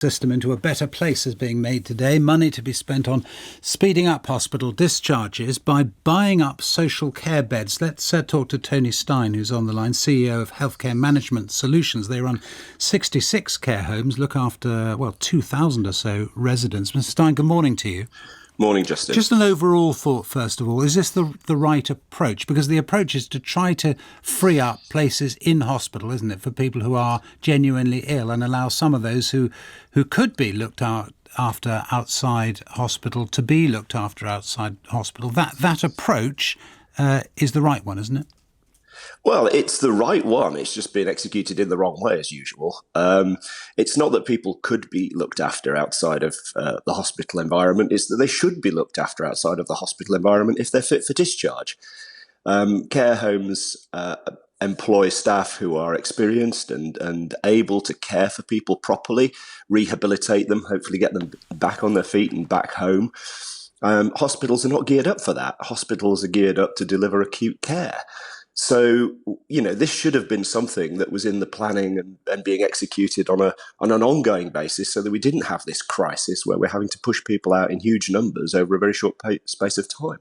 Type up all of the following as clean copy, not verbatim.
system into a better place is being made today. Money to be spent on speeding up hospital discharges by buying up social care beds. Let's talk to Tony Stein, who's on the line, CEO of Healthcare Management Solutions. They run 66 care homes, look after, 2,000 or so residents. Mr. Stein, good morning to you. Morning, Justin. Just an overall thought, first of all. Is this the right approach? Because the approach is to try to free up places in hospital, isn't it, for people who are genuinely ill and allow some of those who could be looked after outside hospital to be looked after outside hospital. That approach is the right one, isn't it? Well, it's the right one. It's just been executed in the wrong way, as usual. It's not that people could be looked after outside of the hospital environment. It's that they should be looked after outside of the hospital environment if they're fit for discharge. Care homes employ staff who are experienced and able to care for people properly, rehabilitate them, hopefully get them back on their feet and back home. Hospitals are not geared up for that. Hospitals are geared up to deliver acute care. So, this should have been something that was in the planning and being executed on an ongoing basis so that we didn't have this crisis where we're having to push people out in huge numbers over a very short space of time.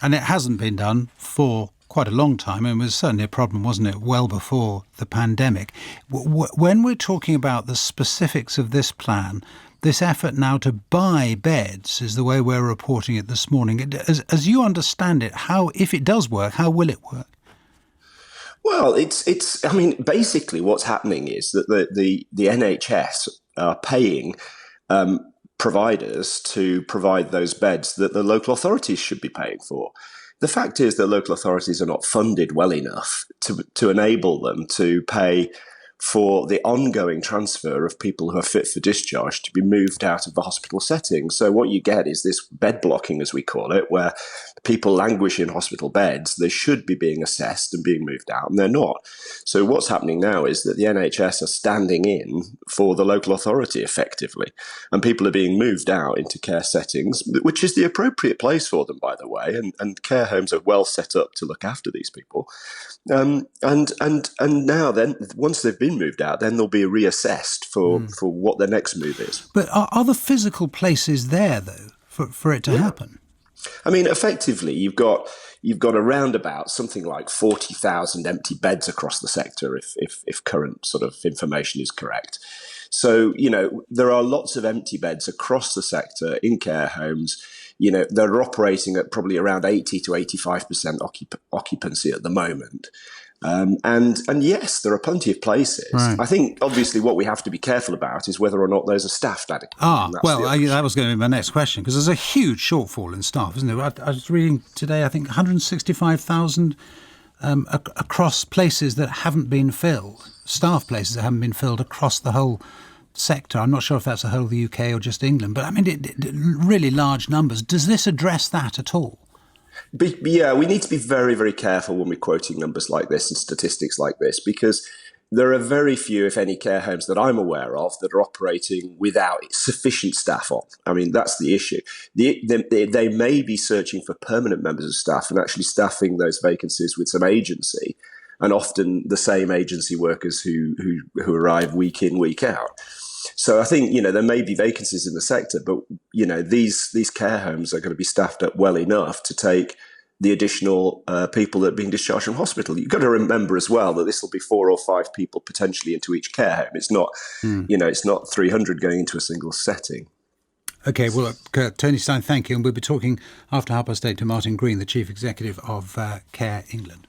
And it hasn't been done for quite a long time. And it was certainly a problem, wasn't it, well before the pandemic. When we're talking about the specifics of this plan, this effort now to buy beds is the way we're reporting it this morning. As you understand it, if it does work, how will it work? Well, basically what's happening is that the NHS are paying providers to provide those beds that the local authorities should be paying for. The fact is that local authorities are not funded well enough to enable them to pay for the ongoing transfer of people who are fit for discharge to be moved out of the hospital setting. So what you get is this bed blocking, as we call it, where people languish in hospital beds. They should be being assessed and being moved out, and they're not. So what's happening now is that the NHS are standing in for the local authority effectively, and people are being moved out into care settings, which is the appropriate place for them, by the way, and care homes are well set up to look after these people. And now then, once they've been moved out, then they'll be reassessed for what their next move is. But are the physical places there, though, for it to happen? I mean, effectively, you've got around about something like 40,000 empty beds across the sector, if current sort of information is correct. So, there are lots of empty beds across the sector in care homes. They're operating at probably around 80 to 85% occupancy at the moment. And yes, there are plenty of places. Right. I think, obviously, what we have to be careful about is whether or not those are staffed adequately. That was going to be my next question, because there's a huge shortfall in staff, isn't there? I was reading today, I think 165,000 across places that haven't been filled, staff places that haven't been filled across the whole sector. I'm not sure if that's the whole of the UK or just England, but I mean, really large numbers. Does this address that at all? Yeah, we need to be very, very careful when we're quoting numbers like this and statistics like this, because there are very few, if any, care homes that I'm aware of that are operating without sufficient staff on. I mean, that's the issue. They may be searching for permanent members of staff and actually staffing those vacancies with some agency, and often the same agency workers who arrive week in, week out. So I think, there may be vacancies in the sector, but, these care homes are going to be staffed up well enough to take the additional people that are being discharged from hospital. You've got to remember as well that this will be 4 or 5 people potentially into each care home. It's not, it's not 300 going into a single setting. OK, well, Tony Stein, thank you. And we'll be talking after 8:30 to Martin Green, the Chief Executive of Care England.